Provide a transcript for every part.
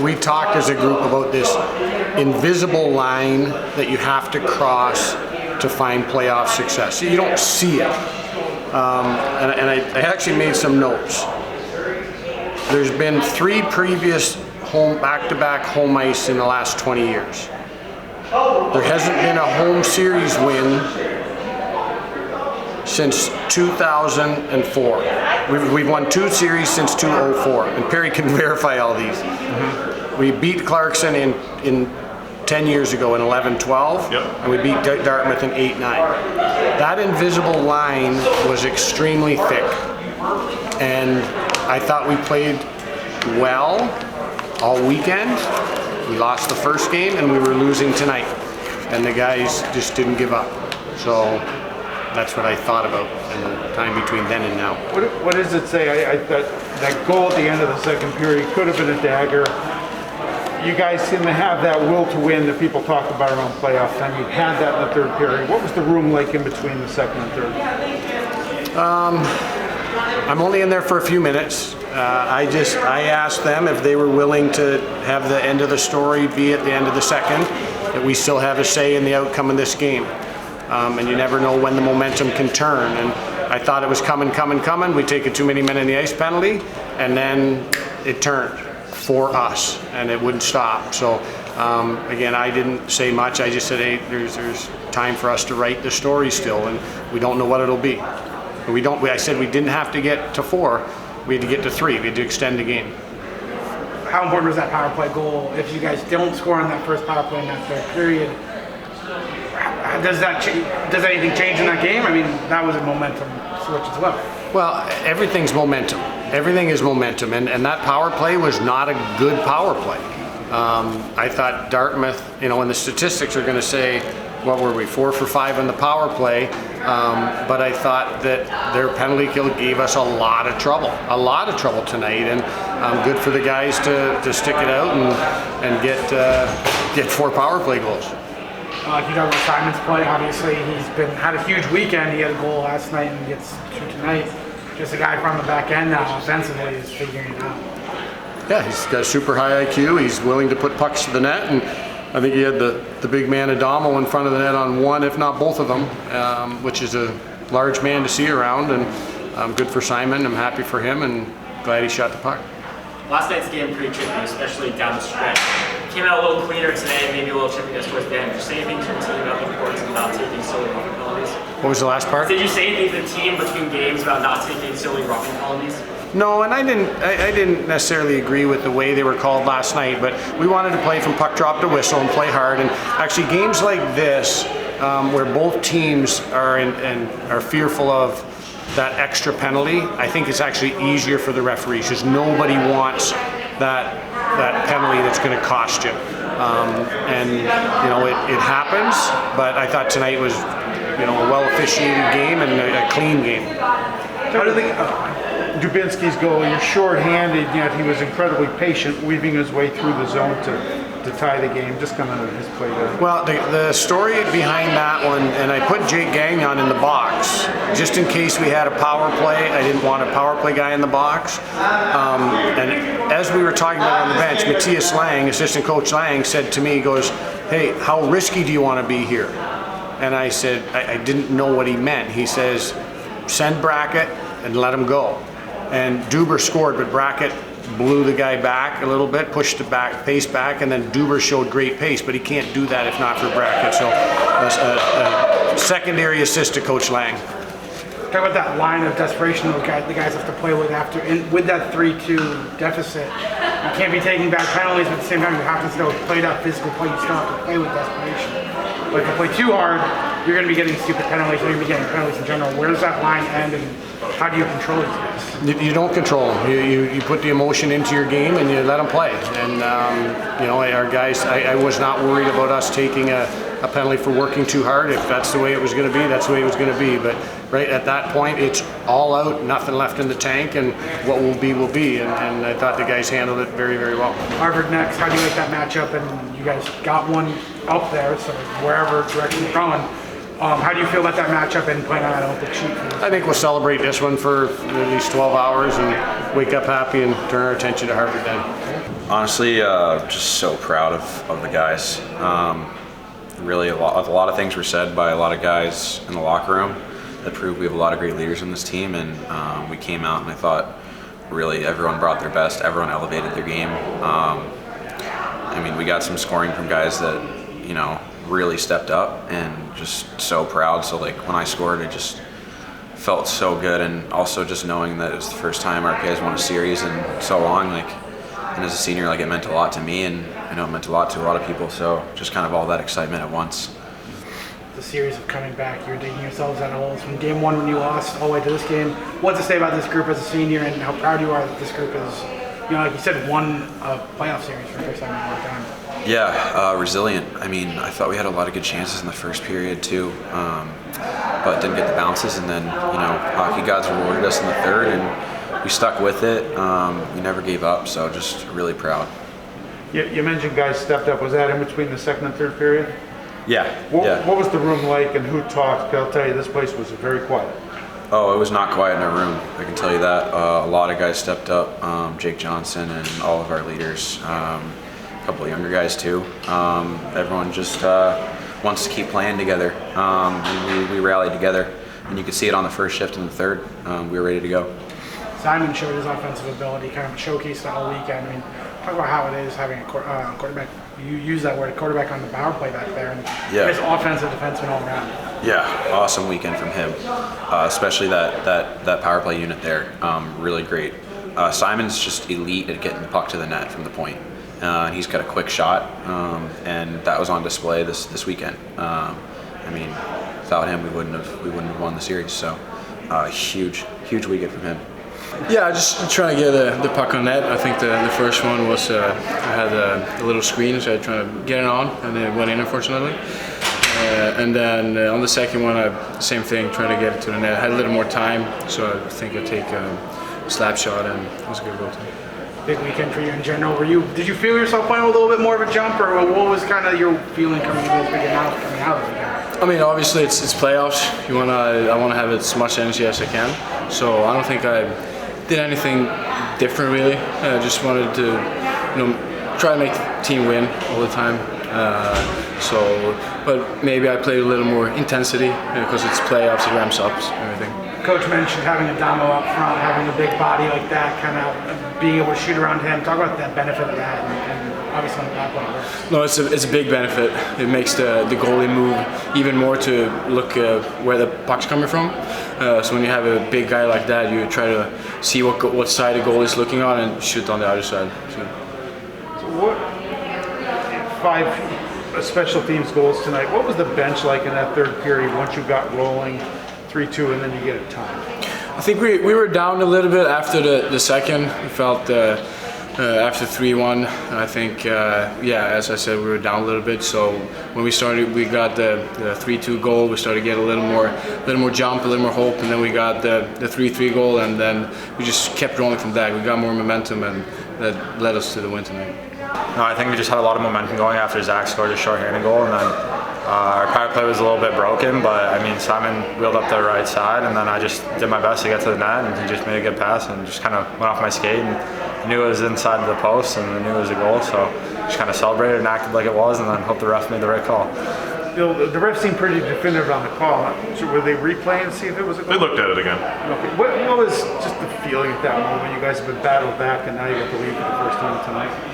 we talked as a group about this invisible line that you have to cross to find playoff success. You don't see it. And I actually made some notes. There's been 3 previous back-to-back home ice in the last 20 years. There hasn't been a home series win since 2004. We've won 2 series since 2004, and Perry can verify all these. Mm-hmm. We beat Clarkson in 10 years ago in 11-12, yep. And we beat Dartmouth in 8-9. That invisible line was extremely thick, and I thought we played well all weekend. We lost the first game, and we were losing tonight, and the guys just didn't give up. So that's what I thought about in the time between then and now. What does it say? That goal at the end of the second period could have been a dagger. You guys seem to have that will to win that people talk about around playoff time. You had that in the third period. What was the room like in between the second and third? I'm only in there for a few minutes. I asked them if they were willing to have the end of the story be at the end of the second, that we still have a say in the outcome of this game. And you never know when the momentum can turn. And I thought it was coming. We take a too many men in the ice penalty, and then it turned for us, and it wouldn't stop. So again, I didn't say much. I just said, hey, there's time for us to write the story still, and we don't know what it'll be. I said we didn't have to get to 4. We had to get to 3. We had to extend the game. How important was that power play goal? If you guys don't score on that first power play in that third period, does anything change in that game? I mean, that was a momentum switch as well. Well, everything's momentum. Everything is momentum, and that power play was not a good power play. I thought Dartmouth, and the statistics are going to say, what were we, 4 for 5 in the power play, but I thought that their penalty kill gave us a lot of trouble tonight, and good for the guys to stick it out and get 4 power play goals. You talk about Simon's play. Obviously, he's had a huge weekend. He had a goal last night and gets 2 tonight. Just a guy from the back end now, offensively, is figuring it out. Yeah, he's got super high IQ. He's willing to put pucks to the net, and I think he had the big man Adamo in front of the net on one, if not both of them, which is a large man to see around, and good for Simon. I'm happy for him, and glad he shot the puck. Last night's game pretty tricky, especially down the stretch. Came out a little cleaner today, maybe a little chippiness towards the end. Did you say anything to the team about the importance of not taking silly roughing penalties? What was the last part? Did you say anything to the team between games about not taking silly roughing penalties? No, and I didn't necessarily agree with the way they were called last night, but we wanted to play from puck drop to whistle and play hard. And actually, games like this, where both teams are fearful of that extra penalty, I think it's actually easier for the referees, because nobody wants that penalty that's going to cost you. And it happens, but I thought tonight was a well officiated game and a clean game. How do you think Dubinsky's goal? You're short-handed, yet he was incredibly patient, weaving his way through the zone to tie the game. Just kind of his play there. Well, the story behind that one, and I put Jake Gagnon in the box just in case we had a power play. I didn't want a power play guy in the box. And as we were talking about on the bench, Matthias Lang, assistant coach Lang, said to me, he goes, "Hey, how risky do you want to be here?" And I said, I didn't know what he meant. He says, "Send Brackett and let him go." And Duber scored, but Brackett blew the guy back a little bit, pushed the pace back, and then Duber showed great pace, but he can't do that if not for Brackett. So a secondary assist to Coach Lang. Talk about that line of desperation the guys have to play with with that 3-2 deficit. You can't be taking bad penalties, but at the same time you have to still play that physical play. You still have to play with desperation. But if you play too hard, you're going to be getting stupid penalties, you're going to be getting penalties in general. Where does that line end, and how do you control these guys? You don't control them. You put the emotion into your game and you let them play. And our guys, I was not worried about us taking a penalty for working too hard. If that's the way it was going to be, that's the way it was going to be. But right at that point, it's all out, nothing left in the tank, and what will be will be. And I thought the guys handled it very, very well. Harvard next. How do you like that matchup? And you guys got one up there, so wherever direction you're going. How do you feel about that matchup and playing on that Olympic sheet? I think we'll celebrate this one for at least 12 hours and wake up happy and turn our attention to Harvard then. Honestly, just so proud of the guys. Really, a lot of things were said by a lot of guys in the locker room that proved we have a lot of great leaders in this team, and we came out and I thought really everyone brought their best, everyone elevated their game. I mean, we got some scoring from guys that, you know, really stepped up, and just so proud. So like when I scored, it just felt so good, and also just knowing that it was the first time RK has won a series in so long, like, and as a senior, like, it meant a lot to me, and I know it meant a lot to a lot of people, so just kind of all that excitement at once. The series of coming back, you're digging yourselves out of holes from game one when you lost all the way to this game. What's to say about this group as a senior, and how proud you are that this group is, you know, like you said, won a playoff series for the first time in a long time? Yeah, resilient. I mean, I thought we had a lot of good chances in the first period too, but didn't get the bounces, and then, you know, hockey gods rewarded us in the third, and we stuck with it. We never gave up, so just really proud. You mentioned guys stepped up. Was that in between the second and third period? Yeah. What was the room like, and who talked? 'Cause I'll tell you, this place was very quiet. Oh, it was not quiet in our room, I can tell you that. A lot of guys stepped up, Jake Johnson and all of our leaders, a couple of younger guys too. Everyone just wants to keep playing together. We rallied together, and you could see it on the first shift and the third. We were ready to go. Simon showed his offensive ability, kind of showcased the whole weekend. I mean, talk about how it is having a quarterback. You use that word, quarterback on the power play back there, and Yeah. his offensive defenseman all around. Yeah, awesome weekend from him, especially that power play unit there. Really great. Simon's just elite at getting the puck to the net from the point. He's got a quick shot, and that was on display this weekend. I mean, without him, we wouldn't have won the series. So, huge weekend from him. Yeah, just trying to get the puck on net. I think the first one was I had a little screen, so I tried to get it on, and it went in, unfortunately. And then on the second one, same thing, trying to get it to the net. I had a little more time, so I think I'd take a slap shot, and it was a good goal. Big weekend for you in general. Did you feel yourself playing a little bit more of a jump, or what was kind of your feeling coming out of the weekend? I mean, obviously it's playoffs. I want to have as much energy as I can. So I don't think I did anything different really. I just wanted to, try to make the team win all the time. But maybe I played a little more intensity because it's playoffs. It ramps up everything. Coach mentioned having a Damo up front, having a big body like that, kind of being able to shoot around him. Talk about that benefit of that, and obviously on the back line. No, it's a big benefit. It makes the goalie move even more to look where the puck's coming from. So when you have a big guy like that, you try to see what side the goalie is looking on and shoot on the other side. So what? 5 special teams goals tonight. What was the bench like in that third period once you got rolling 3-2 and then you get a tie? I think we were down a little bit after the second. We felt after 3-1, I think, as I said, we were down a little bit. So when we got the 3-2 goal, we started to get a little more jump, a little more hope, and then we got the 3-3 goal, and then we just kept rolling from that. We got more momentum, and that led us to the win tonight. No, I think we just had a lot of momentum going after Zach scored a shorthanded goal, and then our power play was a little bit broken, but I mean, Simon wheeled up the right side, and then I just did my best to get to the net, and he just made a good pass and just kind of went off my skate, and I knew it was inside of the post, and I knew it was a goal, so just kind of celebrated and acted like it was, and then hoped the ref made the right call. The ref seemed pretty definitive on the call. So were they replaying to see if it was a goal? They looked at it again. Okay. What was just the feeling at that moment? You guys have been battled back, and now you got the lead for the first time tonight.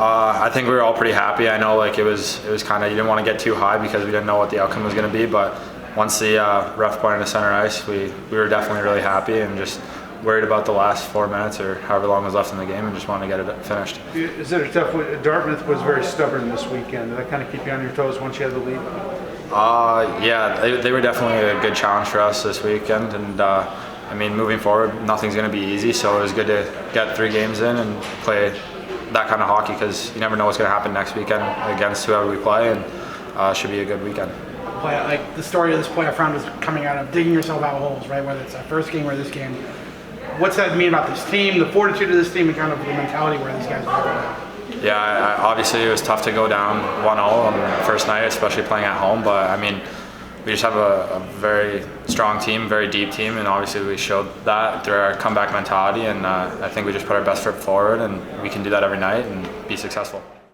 I think we were all pretty happy. I know, like, it was kind of, you didn't want to get too high because we didn't know what the outcome was going to be, but once the ref pointed to center ice, we were definitely really happy and just worried about the last 4 minutes or however long was left in the game and just wanted to get it finished. Is it a tough one? Dartmouth was very stubborn this weekend. Did that kind of keep you on your toes once you had the lead? Yeah, they were definitely a good challenge for us this weekend, and I mean, moving forward, nothing's going to be easy, so it was good to get 3 games in and play that kind of hockey because you never know what's going to happen next weekend against whoever we play, and should be a good weekend. Like the story of this playoff round is coming out of digging yourself out of holes, right? Whether it's that first game or this game. What's that mean about this team, the fortitude of this team, and kind of the mentality where these guys are at? Yeah, obviously it was tough to go down 1-0 on the first night, especially playing at home, but I mean, we just have a very strong team, very deep team, and obviously we showed that through our comeback mentality. And I think we just put our best foot forward, and we can do that every night and be successful.